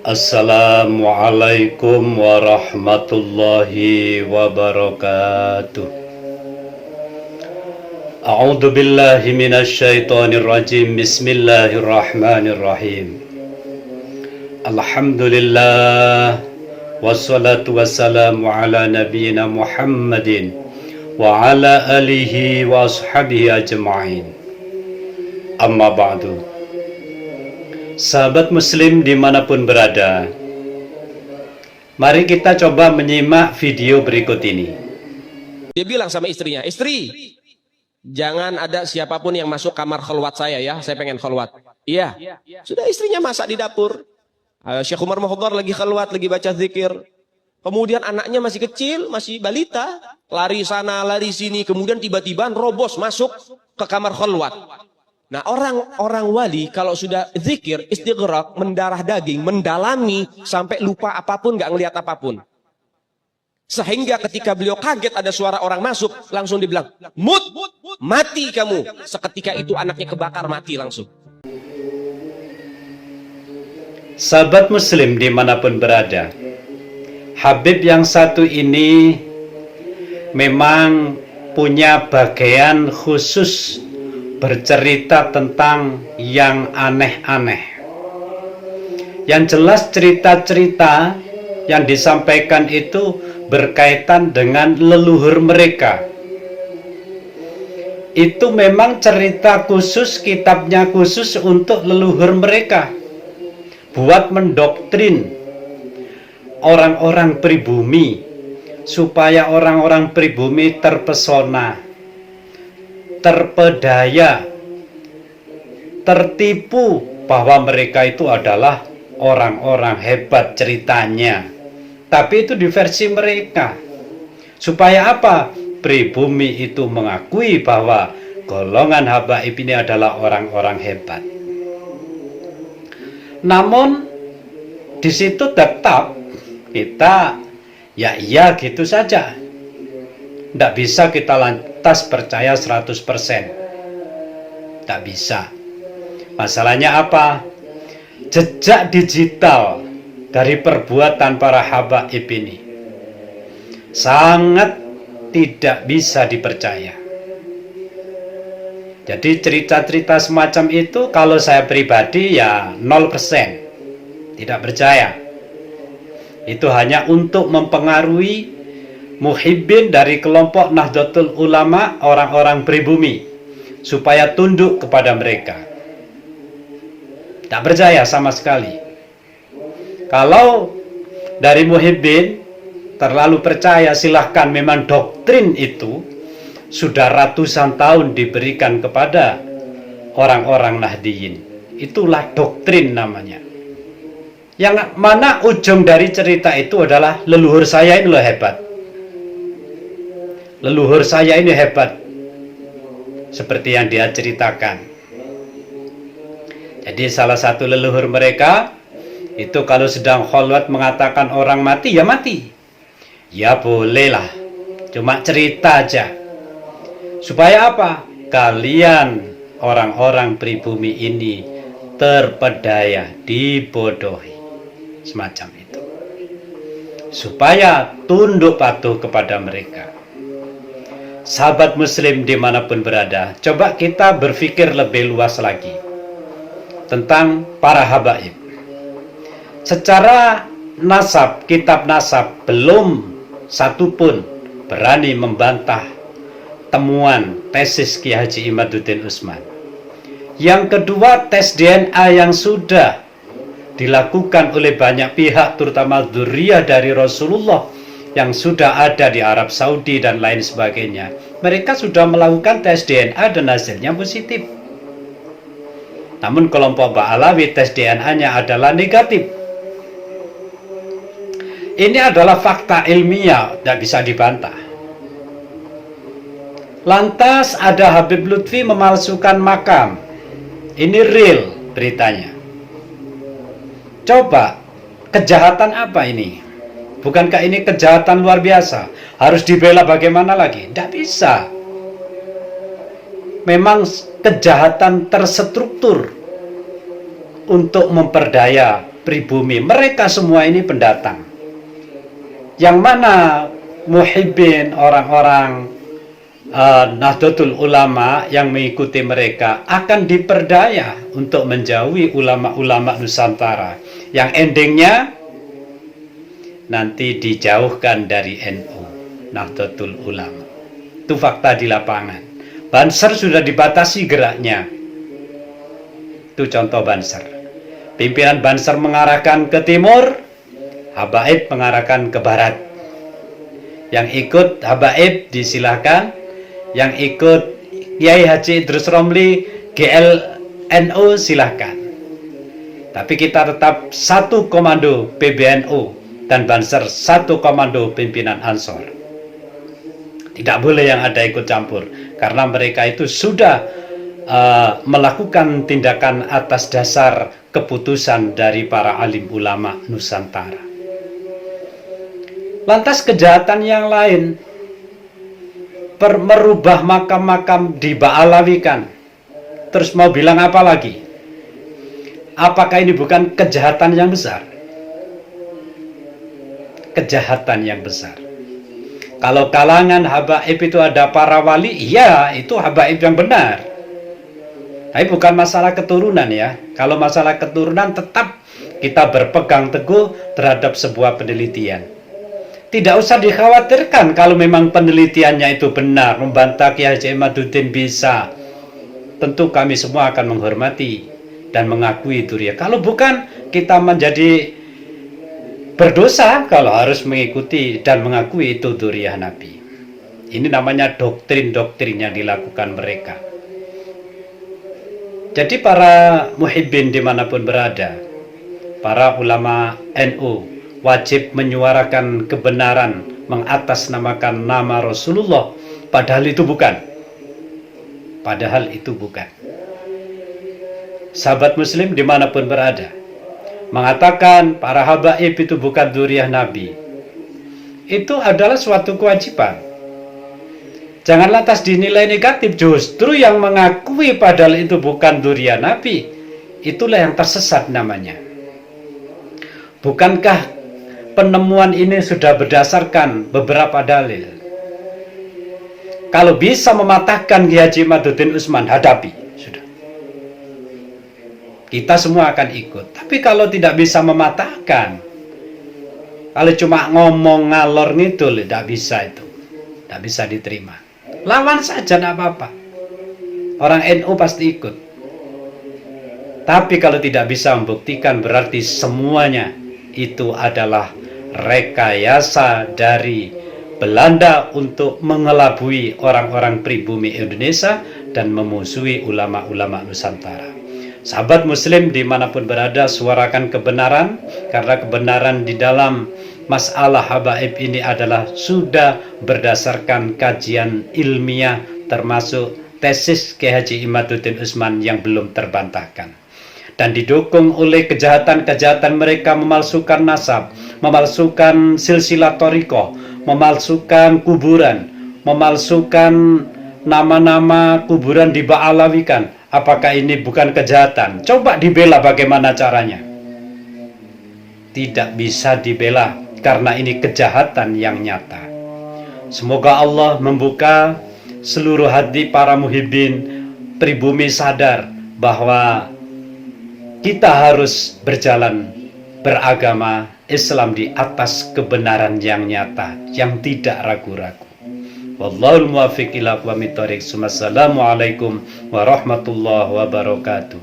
Assalamualaikum warahmatullahi wabarakatuh. A'udzu billahi minasy syaithanir rajim. Bismillahirrahmanirrahim. Alhamdulillah wassalatu wassalamu ala nabiyyina Muhammadin wa ala alihi wa ashabihi ajma'in. Amma ba'du. Sahabat muslim dimanapun berada, mari kita coba menyimak video berikut ini. Dia bilang sama istrinya, istri, jangan ada siapapun yang masuk kamar khalwat saya ya, saya pengen khalwat. Iya, sudah istrinya masak di dapur. Syekh Umar Mukhtar lagi khalwat, lagi baca zikir. Kemudian anaknya masih kecil, masih balita, lari sana, lari sini. Kemudian tiba-tiba robos masuk ke kamar khalwat. Nah, orang-orang wali kalau sudah zikir, istighraq, mendarah daging, mendalami sampai lupa apapun, nggak ngelihat apapun. Sehingga ketika beliau kaget ada suara orang masuk, langsung dibilang, "Mut, mati kamu." Seketika itu anaknya kebakar, mati langsung. Sahabat muslim dimanapun berada, Habib yang satu ini memang punya bagian khusus bercerita tentang yang aneh-aneh. Yang jelas cerita-cerita yang disampaikan itu berkaitan dengan leluhur mereka. Itu memang cerita khusus, kitabnya khusus untuk leluhur mereka, buat mendoktrin orang-orang pribumi supaya orang-orang pribumi terpesona, terpedaya, tertipu bahwa mereka itu adalah orang-orang hebat ceritanya. Tapi itu di versi mereka. Supaya apa? Pribumi itu mengakui bahwa golongan habaib ini adalah orang-orang hebat. Namun di situ tetap kita ya iya gitu saja. Tidak bisa kita lantas percaya 100%. Tidak bisa. Masalahnya apa? Jejak digital dari perbuatan para habaib ini sangat tidak bisa dipercaya. Jadi cerita-cerita semacam itu kalau saya pribadi ya 0%. Tidak percaya. Itu hanya untuk mempengaruhi muhibbin dari kelompok Nahdlatul Ulama, orang-orang pribumi, supaya tunduk kepada mereka. Tak percaya sama sekali. Kalau dari muhibbin terlalu percaya, silahkan. Memang doktrin itu sudah ratusan tahun diberikan kepada orang-orang Nahdiyin. Itulah doktrin namanya. Yang mana ujung dari cerita itu adalah leluhur saya ini loh hebat. Leluhur saya ini hebat, seperti yang dia ceritakan. Jadi salah satu leluhur mereka itu kalau sedang khalwat mengatakan orang mati, ya mati. Ya bolehlah, cuma cerita aja. Supaya apa? Kalian orang-orang pribumi ini terpedaya, dibodohi, semacam itu. Supaya tunduk patuh kepada mereka. Sahabat muslim dimanapun berada, coba kita berpikir lebih luas lagi tentang para habaib. Secara nasab, kitab nasab, belum satupun berani membantah temuan tesis Ki Haji Imaduddin Utsman. Yang kedua, tes DNA yang sudah dilakukan oleh banyak pihak, terutama dzurriyyah dari Rasulullah yang sudah ada di Arab Saudi dan lain sebagainya. Mereka sudah melakukan tes DNA dan hasilnya positif. Namun kelompok Ba'alawi tes DNA-nya adalah negatif. Ini adalah fakta ilmiah, tidak bisa dibantah. Lantas ada Habib Lutfi memalsukan makam. Ini real beritanya. Coba, kejahatan apa ini? Bukankah ini kejahatan luar biasa? Harus dibela bagaimana lagi? Tidak bisa. Memang kejahatan terstruktur untuk memperdaya pribumi, mereka semua ini pendatang. Yang mana muhibbin, orang-orang Nahdlatul Ulama yang mengikuti mereka akan diperdaya untuk menjauhi ulama-ulama Nusantara yang endingnya nanti dijauhkan dari NU, Nahdlatul Ulama. Itu fakta di lapangan. Banser sudah dibatasi geraknya. Itu contoh Banser. Pimpinan Banser mengarahkan ke timur, Habaib mengarahkan ke barat. Yang ikut Habaib disilahkan, yang ikut Kiai Haji Idrus Romli GLNU silahkan. Tapi kita tetap satu komando PBNU dan Banser satu komando pimpinan Ansor. Tidak boleh yang ada ikut campur, karena mereka itu sudah melakukan tindakan atas dasar keputusan dari para alim ulama Nusantara. Lantas kejahatan yang lain, merubah makam-makam diba'alawikan. Terus mau bilang apa lagi? Apakah ini bukan kejahatan yang besar? Kejahatan yang besar. Kalau kalangan habaib itu ada para wali, iya itu habaib yang benar. Tapi bukan masalah keturunan ya. Kalau masalah keturunan tetap kita berpegang teguh terhadap sebuah penelitian. Tidak usah dikhawatirkan kalau memang penelitiannya itu benar, membantah Kiai Haji Imaduddin bisa. Tentu kami semua akan menghormati dan mengakui itu ya. Kalau bukan, kita menjadi berdosa kalau harus mengikuti dan mengakui itu dzurriyyah Nabi. Ini namanya doktrin-doktrin yang dilakukan mereka. Jadi para muhibbin dimanapun berada, para ulama NU wajib menyuarakan kebenaran, mengatasnamakan nama Rasulullah, padahal itu bukan. Padahal itu bukan. Sahabat muslim dimanapun berada, mengatakan para habaib itu bukan dzurriyyah Nabi, itu adalah suatu kewajiban. Jangan lantas dinilai negatif. Justru yang mengakui padahal itu bukan dzurriyyah Nabi, itulah yang tersesat namanya. Bukankah penemuan ini sudah berdasarkan beberapa dalil? Kalau bisa mematahkan Kiai Haji Imaduddin Utsman, hadapi. Sudah. Kita semua akan ikut. Tapi kalau tidak bisa mematahkan, kalau cuma ngomong ngalor ngidul, tidak bisa itu. Tidak bisa diterima. Lawan saja, tidak apa-apa. Orang NU pasti ikut. Tapi kalau tidak bisa membuktikan, berarti semuanya itu adalah rekayasa dari Belanda untuk mengelabui orang-orang pribumi Indonesia dan memusuhi ulama-ulama Nusantara. Sahabat muslim dimanapun berada, suarakan kebenaran, karena kebenaran di dalam masalah habaib ini adalah sudah berdasarkan kajian ilmiah, termasuk tesis Kiai Haji Imaduddin Utsman yang belum terbantahkan. Dan didukung oleh kejahatan-kejahatan mereka, memalsukan nasab, memalsukan silsilah thariqah, memalsukan kuburan, memalsukan nama-nama kuburan diba'alawikan. Apakah ini bukan kejahatan? Coba dibela bagaimana caranya? Tidak bisa dibela karena ini kejahatan yang nyata. Semoga Allah membuka seluruh hati para muhibbin pribumi sadar bahwa kita harus berjalan beragama Islam di atas kebenaran yang nyata, yang tidak ragu-ragu. Wallahul muwaffiq ila aqwamit thoriq. Wassalamualaikum warahmatullahi wabarakatuh.